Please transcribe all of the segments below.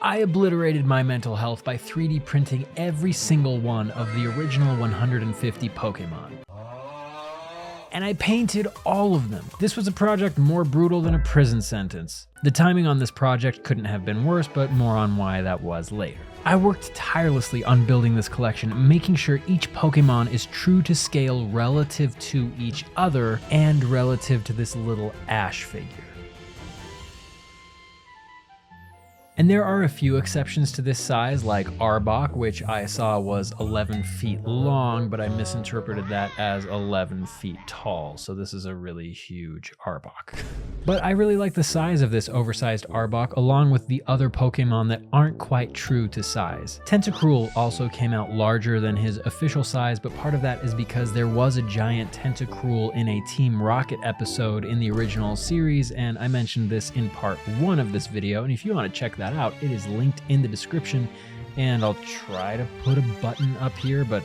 I obliterated my mental health by 3D printing every single one of the original 150 Pokémon. And I painted all of them. This was a project more brutal than a prison sentence. The timing on this project couldn't have been worse, but more on why that was later. I worked tirelessly on building this collection, making sure each Pokémon is true to scale relative to each other and relative to this little Ash figure. And there are a few exceptions to this size, like Arbok, which I saw was 11 feet long, but I misinterpreted that as 11 feet tall, so this is a really huge Arbok. But I really like the size of this oversized Arbok, along with the other Pokemon that aren't quite true to size. Tentacruel also came out larger than his official size, but part of that is because there was a giant Tentacruel in a Team Rocket episode in the original series, and I mentioned this in part 1 of this video, and if you want to check that out, it is linked in the description, and I'll try to put a button up here, but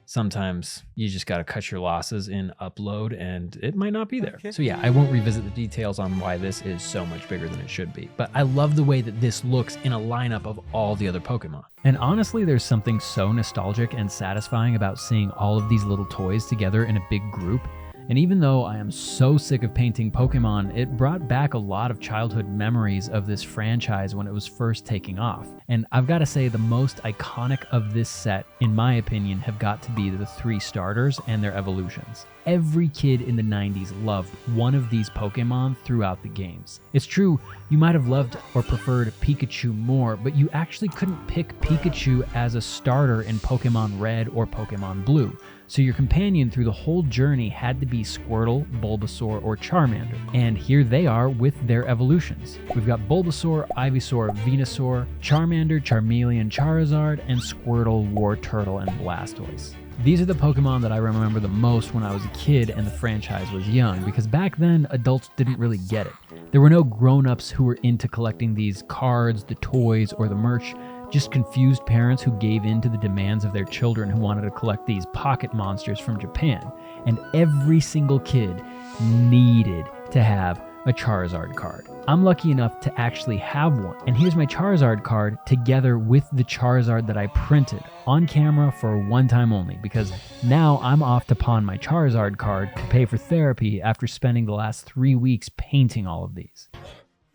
sometimes you just gotta cut your losses in upload and it might not be there. Okay. So yeah, I won't revisit the details on why this is so much bigger than it should be, but I love the way that this looks in a lineup of all the other Pokemon. And honestly, there's something so nostalgic and satisfying about seeing all of these little toys together in a big group. And even though I am so sick of painting Pokemon, it brought back a lot of childhood memories of this franchise when it was first taking off. And I've got to say, the most iconic of this set, in my opinion, have got to be the 3 starters and their evolutions. Every kid in the 90s loved one of these Pokemon throughout the games. It's true, you might have loved or preferred Pikachu more, but you actually couldn't pick Pikachu as a starter in Pokemon Red or Pokemon Blue. So your companion through the whole journey had to be Squirtle, Bulbasaur, or Charmander. And here they are with their evolutions. We've got Bulbasaur, Ivysaur, Venusaur, Charmander, Charmeleon, Charizard, and Squirtle, Wartortle, and Blastoise. These are the Pokemon that I remember the most when I was a kid and the franchise was young, because back then adults didn't really get it. There were no grown-ups who were into collecting these cards, the toys, or the merch. Just confused parents who gave in to the demands of their children who wanted to collect these pocket monsters from Japan. And every single kid needed to have a Charizard card. I'm lucky enough to actually have one. And here's my Charizard card together with the Charizard that I printed on camera for one time only, because now I'm off to pawn my Charizard card to pay for therapy after spending the last 3 weeks painting all of these.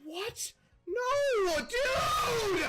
What? No, dude!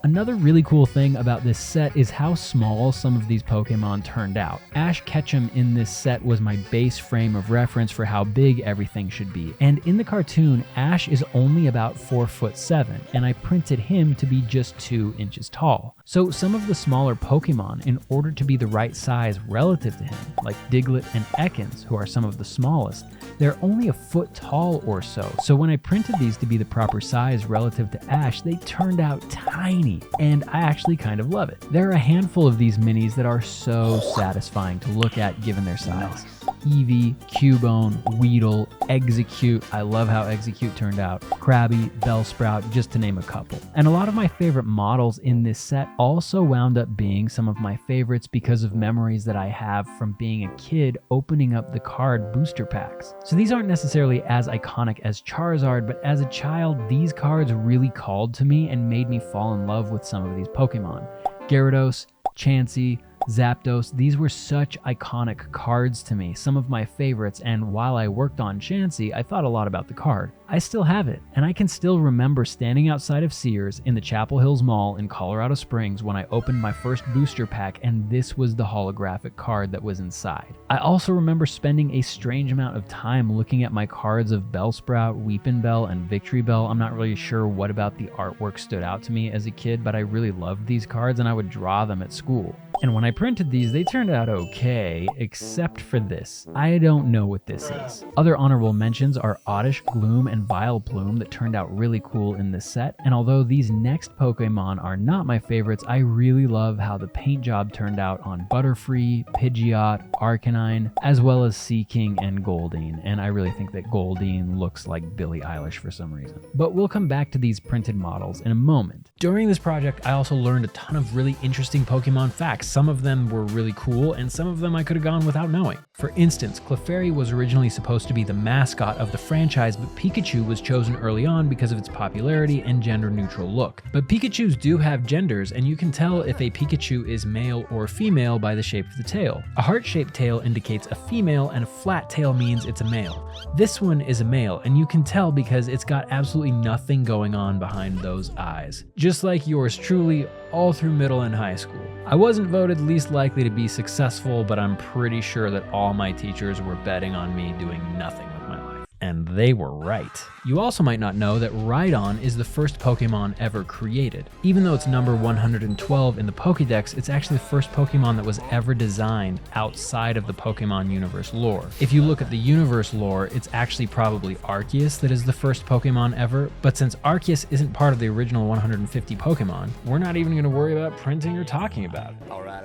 Another really cool thing about this set is how small some of these Pokemon turned out. Ash Ketchum in this set was my base frame of reference for how big everything should be. And in the cartoon, Ash is only about 4'7", and I printed him to be just 2 inches tall. So some of the smaller Pokemon, in order to be the right size relative to him, like Diglett and Ekans, who are some of the smallest, they're only a foot tall or so. So when I printed these to be the proper size relative to Ash, they turned out tiny, and I actually kind of love it. There are a handful of these minis that are so satisfying to look at given their size. Eevee, Cubone, Weedle, Execute, I love how Execute turned out, Krabby, Bellsprout, just to name a couple. And a lot of my favorite models in this set also wound up being some of my favorites because of memories that I have from being a kid opening up the card booster packs. So these aren't necessarily as iconic as Charizard, but as a child, these cards really called to me and made me fall in love with some of these Pokemon. Gyarados, Chansey, Zapdos, these were such iconic cards to me, some of my favorites, and while I worked on Chansey, I thought a lot about the card. I still have it, and I can still remember standing outside of Sears in the Chapel Hills Mall in Colorado Springs when I opened my first booster pack, and this was the holographic card that was inside. I also remember spending a strange amount of time looking at my cards of Bellsprout, Weepinbell, and Victory Bell. I'm not really sure what about the artwork stood out to me as a kid, but I really loved these cards and I would draw them at school. And when I printed these, they turned out okay, except for this. I don't know what this is. Other honorable mentions are Oddish, Gloom, and Vileplume that turned out really cool in this set, and although these next Pokemon are not my favorites, I really love how the paint job turned out on Butterfree, Pidgeot, Arcanine, as well as Seaking and Goldeen, and I really think that Goldeen looks like Billie Eilish for some reason. But we'll come back to these printed models in a moment. During this project, I also learned a ton of really interesting Pokemon facts. Some of them were really cool, and some of them I could have gone without knowing. For instance, Clefairy was originally supposed to be the mascot of the franchise, but Pikachu Pikachu was chosen early on because of its popularity and gender-neutral look. But Pikachus do have genders, and you can tell if a Pikachu is male or female by the shape of the tail. A heart-shaped tail indicates a female, and a flat tail means it's a male. This one is a male, and you can tell because it's got absolutely nothing going on behind those eyes. Just like yours truly all through middle and high school. I wasn't voted least likely to be successful, but I'm pretty sure that all my teachers were betting on me doing nothing with my life. And they were right. You also might not know that Rhydon is the first Pokemon ever created. Even though it's number 112 in the Pokédex, it's actually the first Pokemon that was ever designed outside of the Pokemon universe lore. If you look at the universe lore, it's actually probably Arceus that is the first Pokemon ever, but since Arceus isn't part of the original 150 Pokemon, we're not even going to worry about printing or talking about it. Alright.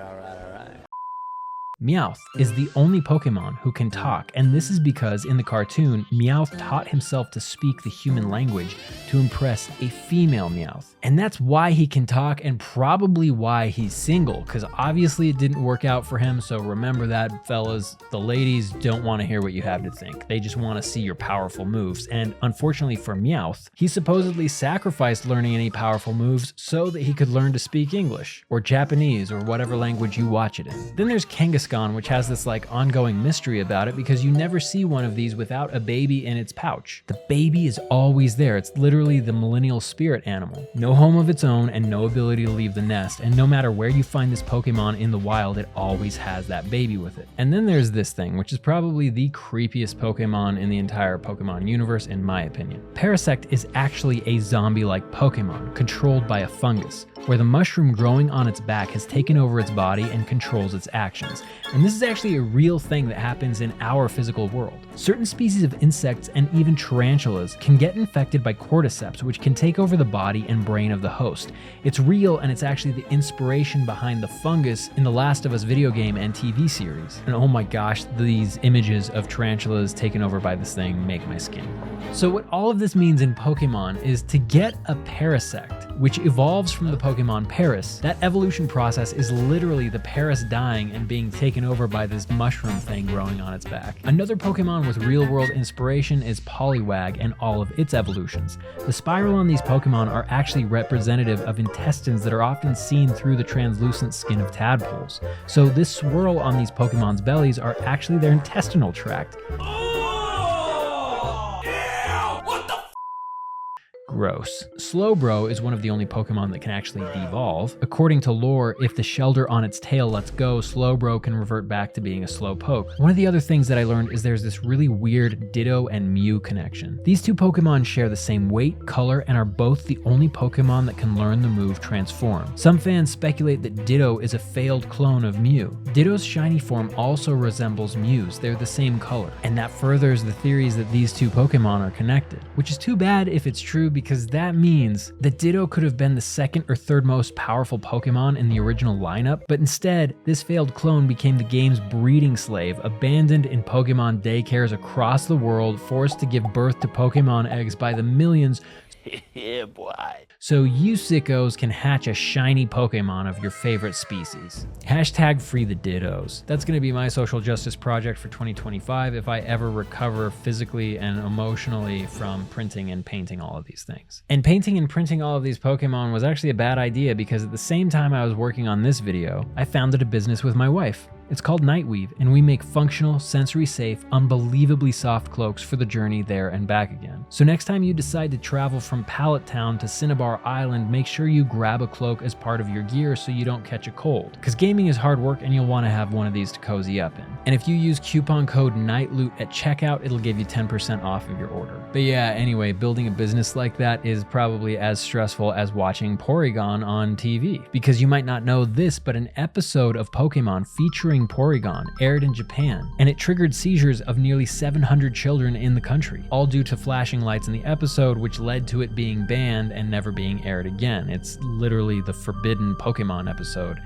Meowth is the only Pokemon who can talk, and this is because in the cartoon, Meowth taught himself to speak the human language to impress a female Meowth. And that's why he can talk and probably why he's single, because obviously it didn't work out for him, so remember that, fellas. The ladies don't want to hear what you have to think. They just want to see your powerful moves, and unfortunately for Meowth, he supposedly sacrificed learning any powerful moves so that he could learn to speak English, or Japanese, or whatever language you watch it in. Then there's Kangaskhan, which has this like ongoing mystery about it because you never see one of these without a baby in its pouch. The baby is always there. It's literally the millennial spirit animal. No home of its own and no ability to leave the nest, and no matter where you find this Pokemon in the wild, it always has that baby with it. And then there's this thing, which is probably the creepiest Pokemon in the entire Pokemon universe in my opinion. Parasect is actually a zombie-like Pokemon controlled by a fungus, where the mushroom growing on its back has taken over its body and controls its actions. And this is actually a real thing that happens in our physical world. Certain species of insects and even tarantulas can get infected by cordyceps, which can take over the body and brain of the host. It's real, and it's actually the inspiration behind the fungus in the Last of Us video game and TV series. And oh my gosh, these images of tarantulas taken over by this thing make my skin crawl. So what all of this means in Pokemon is to get a Parasect, which evolves from the Pokemon Paras. That evolution process is literally the Paras dying and being taken over by this mushroom thing growing on its back. Another Pokemon with real-world inspiration is Poliwag and all of its evolutions. The spiral on these Pokemon are actually representative of intestines that are often seen through the translucent skin of tadpoles. So this swirl on these Pokemon's bellies are actually their intestinal tract. Gross. Slowbro is one of the only Pokemon that can actually devolve. According to lore, if the Shelder on its tail lets go, Slowbro can revert back to being a Slowpoke. One of the other things that I learned is there's this really weird Ditto and Mew connection. These two Pokemon share the same weight, color, and are both the only Pokemon that can learn the move Transform. Some fans speculate that Ditto is a failed clone of Mew. Ditto's shiny form also resembles Mew's. They're the same color. And that furthers the theories that these two Pokemon are connected, which is too bad if it's true, because that means that Ditto could have been the second or third most powerful Pokemon in the original lineup, but instead, this failed clone became the game's breeding slave, abandoned in Pokemon daycares across the world, forced to give birth to Pokemon eggs by the millions. Yeah, boy. So you sickos can hatch a shiny Pokemon of your favorite species. Hashtag free the Dittos. That's gonna be my social justice project for 2025 if I ever recover physically and emotionally from printing and painting all of these things. And painting and printing all of these Pokemon was actually a bad idea because at the same time I was working on this video, I founded a business with my wife. It's called Nightweave, and we make functional, sensory-safe, unbelievably soft cloaks for the journey there and back again. So next time you decide to travel from Pallet Town to Cinnabar Island, make sure you grab a cloak as part of your gear so you don't catch a cold. Because gaming is hard work and you'll want to have one of these to cozy up in. And if you use coupon code NIGHTLOOT at checkout, it'll give you 10% off of your order. But yeah, anyway, building a business like that is probably as stressful as watching Porygon on TV. Because you might not know this, but an episode of Pokemon featuring Porygon aired in Japan, and it triggered seizures of nearly 700 children in the country, all due to flashing lights in the episode, which led to it being banned and never being aired again. It's literally the forbidden Pokemon episode,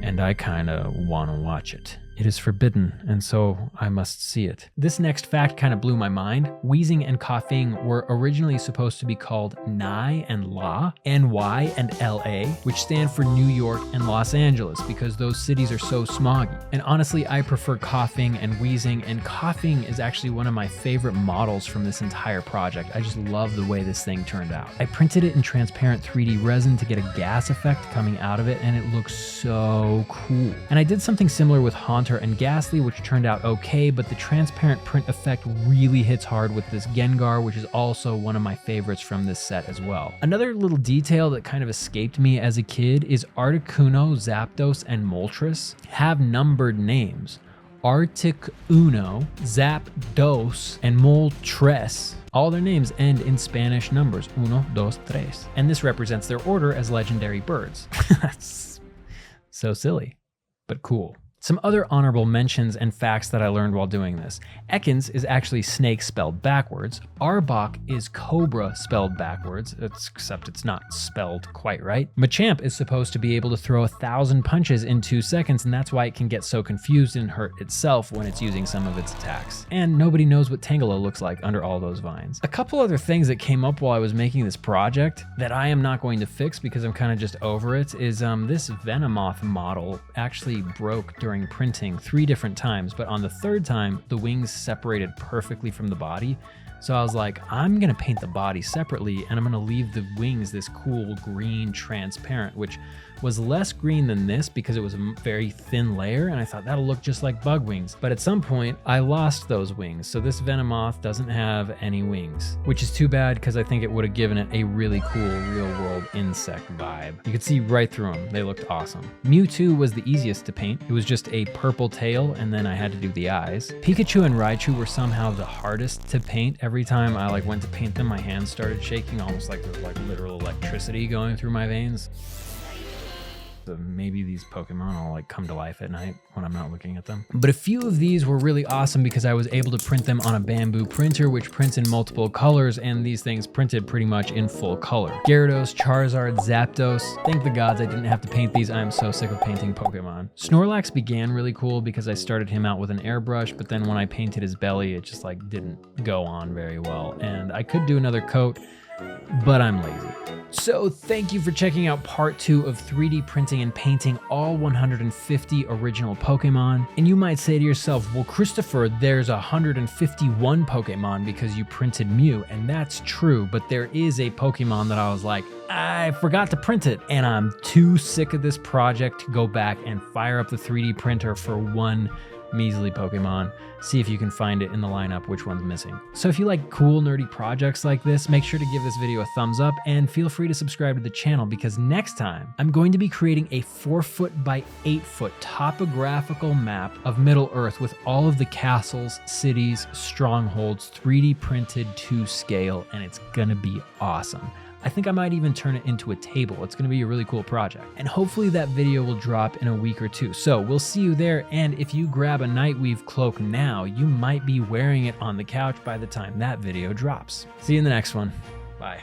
and I kinda wanna watch it. It is forbidden, and so I must see it. This next fact kind of blew my mind. Wheezing and coughing were originally supposed to be called NY and LA, NY and LA, which stand for New York and Los Angeles because those cities are so smoggy. And honestly, I prefer coughing and wheezing, and coughing is actually one of my favorite models from this entire project. I just love the way this thing turned out. I printed it in transparent 3D resin to get a gas effect coming out of it, and it looks so cool. And I did something similar with Haunter and Ghastly, which turned out okay, but the transparent print effect really hits hard with this Gengar, which is also one of my favorites from this set as well. Another little detail that kind of escaped me as a kid is Articuno, Zapdos, and Moltres have numbered names. Articuno, Zapdos, and Moltres. All their names end in Spanish numbers, 1, 2, 3. And this represents their order as legendary birds. That's so silly, but cool. Some other honorable mentions and facts that I learned while doing this. Ekans is actually snake spelled backwards. Arbok is cobra spelled backwards, except it's not spelled quite right. Machamp is supposed to be able to throw 1,000 punches in 2 seconds, and that's why it can get so confused and hurt itself when it's using some of its attacks. And nobody knows what Tangela looks like under all those vines. A couple other things that came up while I was making this project that I am not going to fix because I'm kind of just over it is this Venomoth model actually broke during printing 3 different times, but on the 3rd time, the wings separated perfectly from the body. So I was like, I'm gonna paint the body separately and I'm gonna leave the wings this cool green transparent, which was less green than this because it was a very thin layer, and I thought that'll look just like bug wings. But at some point, I lost those wings, so this Venomoth doesn't have any wings, which is too bad because I think it would have given it a really cool real-world insect vibe. You could see right through them. They looked awesome. Mewtwo was the easiest to paint. It was just a purple tail, and then I had to do the eyes. Pikachu and Raichu were somehow the hardest to paint. Every time I went to paint them, my hands started shaking, almost like there was literal electricity going through my veins. So maybe these Pokemon will come to life at night when I'm not looking at them. But a few of these were really awesome because I was able to print them on a bamboo printer, which prints in multiple colors, and these things printed pretty much in full color. Gyarados, Charizard, Zapdos. Thank the gods I didn't have to paint these. I am so sick of painting Pokemon. Snorlax began really cool because I started him out with an airbrush, but then when I painted his belly, it just didn't go on very well. And I could do another coat, but I'm lazy. So thank you for checking out part 2 of 3D printing and painting all 150 original Pokemon. And you might say to yourself, well, Christopher, there's 151 Pokemon because you printed Mew, and that's true, but there is a Pokemon that I was like, I forgot to print it, and I'm too sick of this project to go back and fire up the 3D printer for one measly Pokemon. See if you can find it in the lineup which one's missing. So if you like cool nerdy projects like this, make sure to give this video a thumbs up and feel free to subscribe to the channel because next time I'm going to be creating a 4-foot by 8-foot topographical map of Middle-earth with all of the castles, cities, strongholds 3D printed to scale, and it's gonna be awesome. I think I might even turn it into a table. It's gonna be a really cool project. And hopefully that video will drop in a week or 2. So we'll see you there, and if you grab a Nightweave cloak now, you might be wearing it on the couch by the time that video drops. See you in the next one. Bye.